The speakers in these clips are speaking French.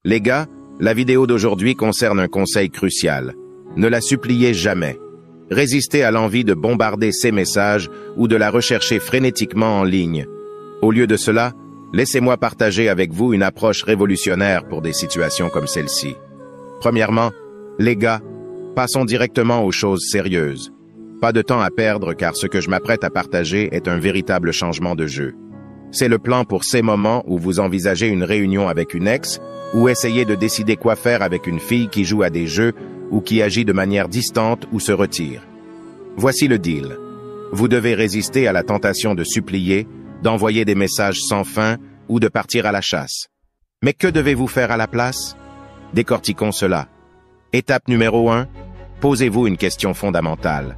Les gars, la vidéo d'aujourd'hui concerne un conseil crucial. Ne la suppliez jamais. Résistez à l'envie de bombarder ces messages ou de la rechercher frénétiquement en ligne. Au lieu de cela, laissez-moi partager avec vous une approche révolutionnaire pour des situations comme celle-ci. Premièrement, les gars, passons directement aux choses sérieuses. Pas de temps à perdre car ce que je m'apprête à partager est un véritable changement de jeu. C'est le plan pour ces moments où vous envisagez une réunion avec une ex ou essayez de décider quoi faire avec une fille qui joue à des jeux ou qui agit de manière distante ou se retire. Voici le deal. Vous devez résister à la tentation de supplier, d'envoyer des messages sans fin ou de partir à la chasse. Mais que devez-vous faire à la place? Décortiquons cela. Étape numéro 1, posez-vous une question fondamentale.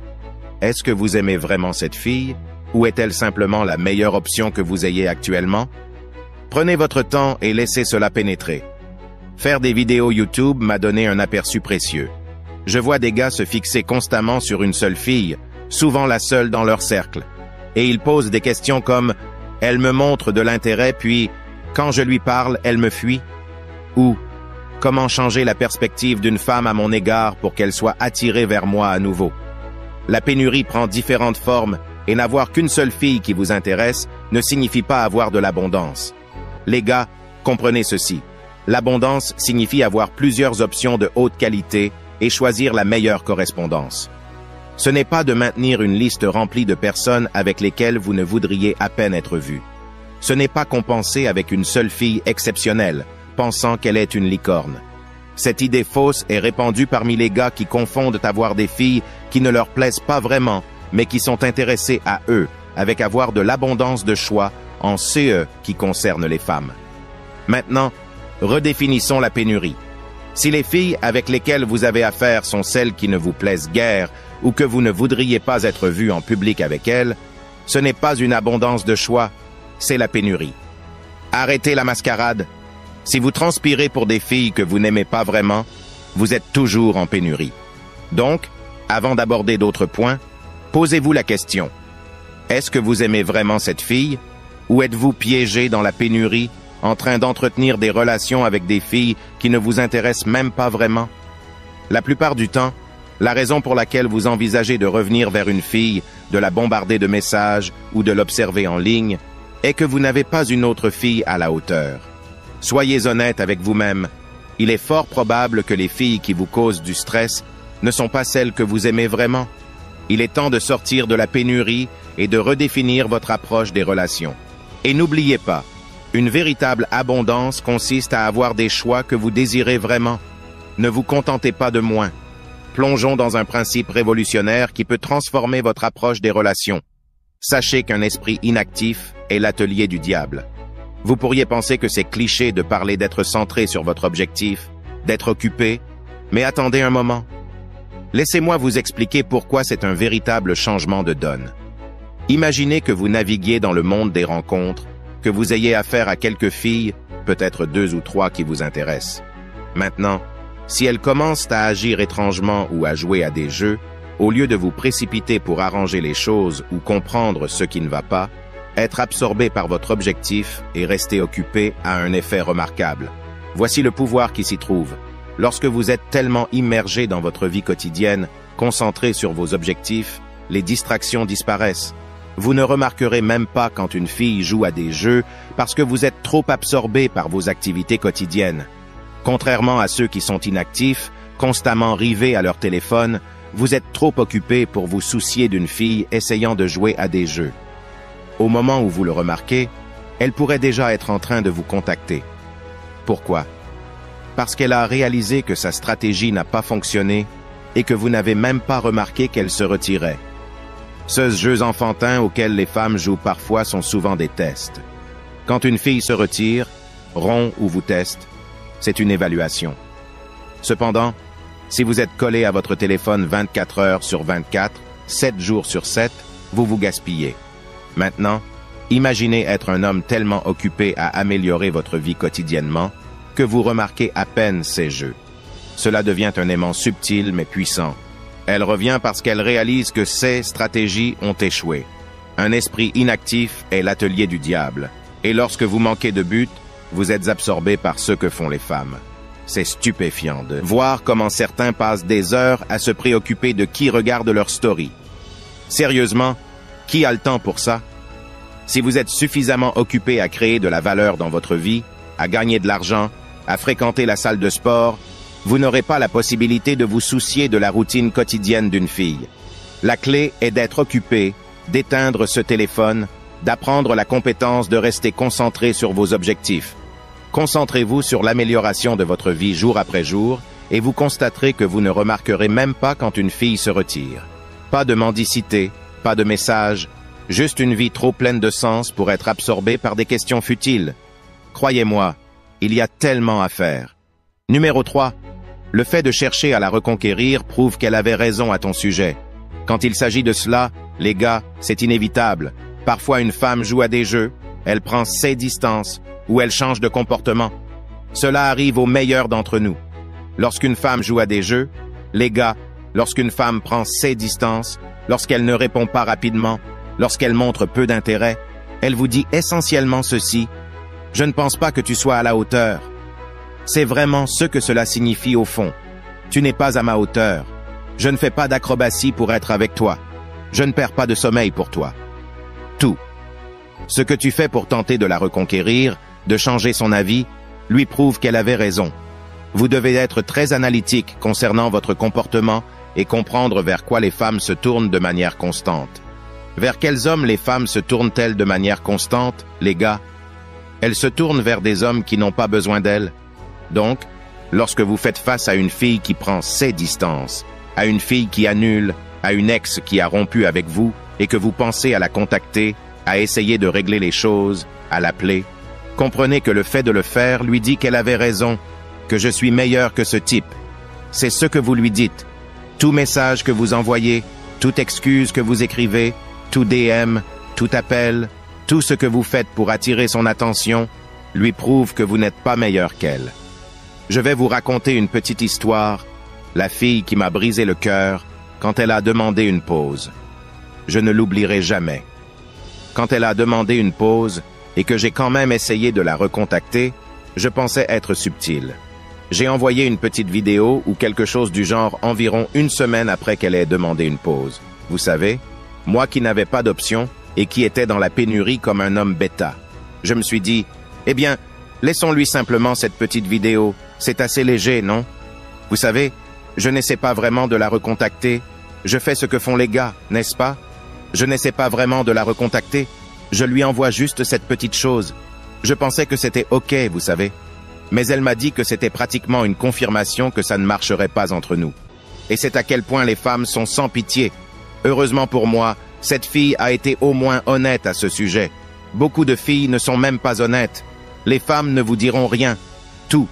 Est-ce que vous aimez vraiment cette fille ou est-elle simplement la meilleure option que vous ayez actuellement? Prenez votre temps et laissez cela pénétrer. Faire des vidéos YouTube m'a donné un aperçu précieux. Je vois des gars se fixer constamment sur une seule fille, souvent la seule dans leur cercle. Et ils posent des questions comme « Elle me montre de l'intérêt, puis quand je lui parle, elle me fuit » ou « Comment changer la perspective d'une femme à mon égard pour qu'elle soit attirée vers moi à nouveau ?» La pénurie prend différentes formes et n'avoir qu'une seule fille qui vous intéresse ne signifie pas avoir de l'abondance. Les gars, comprenez ceci. L'abondance signifie avoir plusieurs options de haute qualité et choisir la meilleure correspondance. Ce n'est pas de maintenir une liste remplie de personnes avec lesquelles vous ne voudriez à peine être vu. Ce n'est pas compenser avec une seule fille exceptionnelle, pensant qu'elle est une licorne. Cette idée fausse est répandue parmi les gars qui confondent avoir des filles qui ne leur plaisent pas vraiment, mais qui sont intéressés à eux, avec avoir de l'abondance de choix en CE qui concerne les femmes. Maintenant, redéfinissons la pénurie. Si les filles avec lesquelles vous avez affaire sont celles qui ne vous plaisent guère ou que vous ne voudriez pas être vu en public avec elles, ce n'est pas une abondance de choix, c'est la pénurie. Arrêtez la mascarade. Si vous transpirez pour des filles que vous n'aimez pas vraiment, vous êtes toujours en pénurie. Donc, avant d'aborder d'autres points, posez-vous la question. Est-ce que vous aimez vraiment cette fille ou êtes-vous piégé dans la pénurie en train d'entretenir des relations avec des filles qui ne vous intéressent même pas vraiment? La plupart du temps, la raison pour laquelle vous envisagez de revenir vers une fille, de la bombarder de messages ou de l'observer en ligne, est que vous n'avez pas une autre fille à la hauteur. Soyez honnête avec vous-même. Il est fort probable que les filles qui vous causent du stress ne sont pas celles que vous aimez vraiment. Il est temps de sortir de la pénurie et de redéfinir votre approche des relations. Et n'oubliez pas, une véritable abondance consiste à avoir des choix que vous désirez vraiment. Ne vous contentez pas de moins. Plongeons dans un principe révolutionnaire qui peut transformer votre approche des relations. Sachez qu'un esprit inactif est l'atelier du diable. Vous pourriez penser que c'est cliché de parler d'être centré sur votre objectif, d'être occupé, mais attendez un moment. Laissez-moi vous expliquer pourquoi c'est un véritable changement de donne. Imaginez que vous naviguiez dans le monde des rencontres, que vous ayez affaire à quelques filles, peut-être 2 ou 3 qui vous intéressent. Maintenant, si elles commencent à agir étrangement ou à jouer à des jeux, au lieu de vous précipiter pour arranger les choses ou comprendre ce qui ne va pas, être absorbé par votre objectif et rester occupé a un effet remarquable. Voici le pouvoir qui s'y trouve. Lorsque vous êtes tellement immergé dans votre vie quotidienne, concentré sur vos objectifs, les distractions disparaissent. Vous ne remarquerez même pas quand une fille joue à des jeux parce que vous êtes trop absorbé par vos activités quotidiennes. Contrairement à ceux qui sont inactifs, constamment rivés à leur téléphone, vous êtes trop occupé pour vous soucier d'une fille essayant de jouer à des jeux. Au moment où vous le remarquez, elle pourrait déjà être en train de vous contacter. Pourquoi? Parce qu'elle a réalisé que sa stratégie n'a pas fonctionné et que vous n'avez même pas remarqué qu'elle se retirait. Ces jeux enfantins auxquels les femmes jouent parfois sont souvent des tests. Quand une fille se retire, rompt ou vous teste, c'est une évaluation. Cependant, si vous êtes collé à votre téléphone 24 heures sur 24, 7 jours sur 7, vous vous gaspillez. Maintenant, imaginez être un homme tellement occupé à améliorer votre vie quotidiennement que vous remarquez à peine ces jeux. Cela devient un aimant subtil mais puissant. Elle revient parce qu'elle réalise que ces stratégies ont échoué. Un esprit inactif est l'atelier du diable. Et lorsque vous manquez de but, vous êtes absorbé par ce que font les femmes. C'est stupéfiant de voir comment certains passent des heures à se préoccuper de qui regarde leur story. Sérieusement, qui a le temps pour ça? Si vous êtes suffisamment occupé à créer de la valeur dans votre vie, à gagner de l'argent, à fréquenter la salle de sport, vous n'aurez pas la possibilité de vous soucier de la routine quotidienne d'une fille. La clé est d'être occupé, d'éteindre ce téléphone, d'apprendre la compétence de rester concentré sur vos objectifs. Concentrez-vous sur l'amélioration de votre vie jour après jour et vous constaterez que vous ne remarquerez même pas quand une fille se retire. Pas de mendicité, pas de message, juste une vie trop pleine de sens pour être absorbée par des questions futiles. Croyez-moi, il y a tellement à faire. Numéro 3. Le fait de chercher à la reconquérir prouve qu'elle avait raison à ton sujet. Quand il s'agit de cela, les gars, c'est inévitable. Parfois une femme joue à des jeux, elle prend ses distances, ou elle change de comportement. Cela arrive aux meilleurs d'entre nous. Lorsqu'une femme joue à des jeux, les gars, lorsqu'une femme prend ses distances, lorsqu'elle ne répond pas rapidement, lorsqu'elle montre peu d'intérêt, elle vous dit essentiellement ceci: « Je ne pense pas que tu sois à la hauteur. » C'est vraiment ce que cela signifie au fond. Tu n'es pas à ma hauteur. Je ne fais pas d'acrobatie pour être avec toi. Je ne perds pas de sommeil pour toi. Tout. Ce que tu fais pour tenter de la reconquérir, de changer son avis, lui prouve qu'elle avait raison. Vous devez être très analytique concernant votre comportement et comprendre vers quoi les femmes se tournent de manière constante. Vers quels hommes les femmes se tournent-elles de manière constante, les gars? Elles se tournent vers des hommes qui n'ont pas besoin d'elles. Donc, lorsque vous faites face à une fille qui prend ses distances, à une fille qui annule, à une ex qui a rompu avec vous et que vous pensez à la contacter, à essayer de régler les choses, à l'appeler, comprenez que le fait de le faire lui dit qu'elle avait raison, que je suis meilleur que ce type. C'est ce que vous lui dites. Tout message que vous envoyez, toute excuse que vous écrivez, tout DM, tout appel, tout ce que vous faites pour attirer son attention, lui prouve que vous n'êtes pas meilleur qu'elle. Je vais vous raconter une petite histoire, la fille qui m'a brisé le cœur quand elle a demandé une pause. Je ne l'oublierai jamais. Quand elle a demandé une pause et que j'ai quand même essayé de la recontacter, je pensais être subtil. J'ai envoyé une petite vidéo ou quelque chose du genre environ une semaine après qu'elle ait demandé une pause. Vous savez, moi qui n'avais pas d'option et qui était dans la pénurie comme un homme bêta. Je me suis dit, eh bien, laissons-lui simplement cette petite vidéo, c'est assez léger, non? Vous savez, je n'essaie pas vraiment de la recontacter, je fais ce que font les gars, n'est-ce pas? Je n'essaie pas vraiment de la recontacter, je lui envoie juste cette petite chose. Je pensais que c'était OK, vous savez. Mais elle m'a dit que c'était pratiquement une confirmation que ça ne marcherait pas entre nous. Et c'est à quel point les femmes sont sans pitié. Heureusement pour moi, cette fille a été au moins honnête à ce sujet. Beaucoup de filles ne sont même pas honnêtes. Les femmes ne vous diront rien. Tout.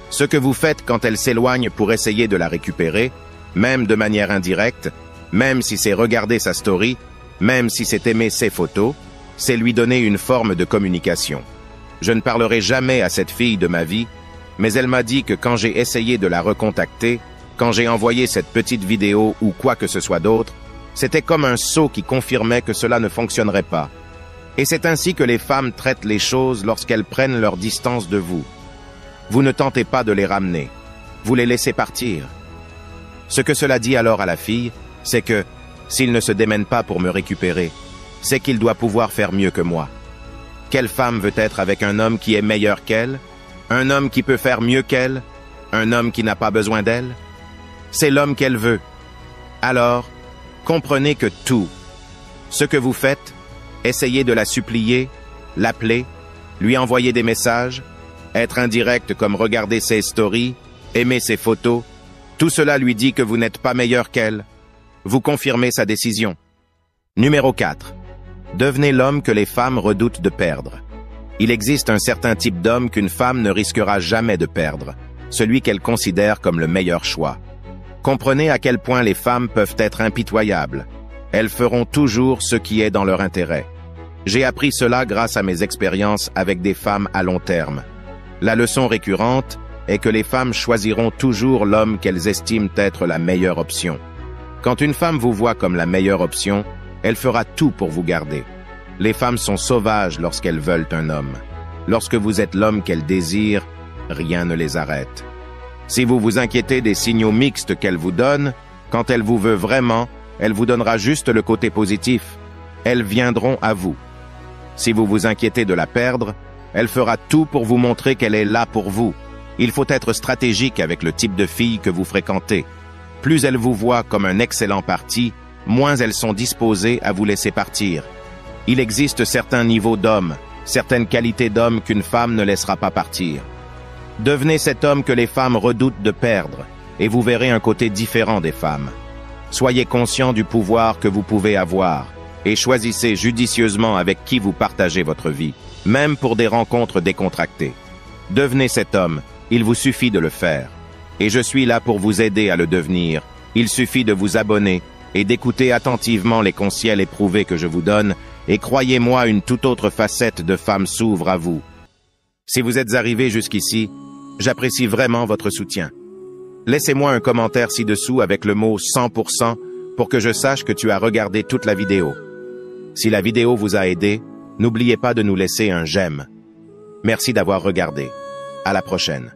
Ce que vous faites quand elles s'éloignent pour essayer de la récupérer, même de manière indirecte, même si c'est regarder sa story, même si c'est aimer ses photos, c'est lui donner une forme de communication. Je ne parlerai jamais à cette fille de ma vie, mais elle m'a dit que quand j'ai essayé de la recontacter, quand j'ai envoyé cette petite vidéo ou quoi que ce soit d'autre, c'était comme un sceau qui confirmait que cela ne fonctionnerait pas. Et c'est ainsi que les femmes traitent les choses lorsqu'elles prennent leur distance de vous. Vous ne tentez pas de les ramener, vous les laissez partir. Ce que cela dit alors à la fille, c'est que, s'il ne se démène pas pour me récupérer, c'est qu'il doit pouvoir faire mieux que moi. Quelle femme veut être avec un homme qui est meilleur qu'elle? Un homme qui peut faire mieux qu'elle? Un homme qui n'a pas besoin d'elle? C'est l'homme qu'elle veut. Alors, comprenez que tout, ce que vous faites, essayez de la supplier, l'appeler, lui envoyer des messages, être indirect comme regarder ses stories, aimer ses photos, tout cela lui dit que vous n'êtes pas meilleur qu'elle. Vous confirmez sa décision. Numéro 4. Devenez l'homme que les femmes redoutent de perdre. Il existe un certain type d'homme qu'une femme ne risquera jamais de perdre, celui qu'elle considère comme le meilleur choix. Comprenez à quel point les femmes peuvent être impitoyables. Elles feront toujours ce qui est dans leur intérêt. J'ai appris cela grâce à mes expériences avec des femmes à long terme. La leçon récurrente est que les femmes choisiront toujours l'homme qu'elles estiment être la meilleure option. Quand une femme vous voit comme la meilleure option, elle fera tout pour vous garder. Les femmes sont sauvages lorsqu'elles veulent un homme. Lorsque vous êtes l'homme qu'elles désirent, rien ne les arrête. Si vous vous inquiétez des signaux mixtes qu'elle vous donne, quand elle vous veut vraiment, elle vous donnera juste le côté positif. Elles viendront à vous. Si vous vous inquiétez de la perdre, elle fera tout pour vous montrer qu'elle est là pour vous. Il faut être stratégique avec le type de fille que vous fréquentez. Plus elles vous voient comme un excellent parti, moins elles sont disposées à vous laisser partir. Il existe certains niveaux d'hommes, certaines qualités d'hommes qu'une femme ne laissera pas partir. Devenez cet homme que les femmes redoutent de perdre, et vous verrez un côté différent des femmes. Soyez conscient du pouvoir que vous pouvez avoir, et choisissez judicieusement avec qui vous partagez votre vie, même pour des rencontres décontractées. Devenez cet homme, il vous suffit de le faire. Et je suis là pour vous aider à le devenir. Il suffit de vous abonner et d'écouter attentivement les conseils éprouvés que je vous donne, et croyez-moi, une toute autre facette de femme s'ouvre à vous. Si vous êtes arrivé jusqu'ici, j'apprécie vraiment votre soutien. Laissez-moi un commentaire ci-dessous avec le mot 100% pour que je sache que tu as regardé toute la vidéo. Si la vidéo vous a aidé, n'oubliez pas de nous laisser un j'aime. Merci d'avoir regardé. À la prochaine.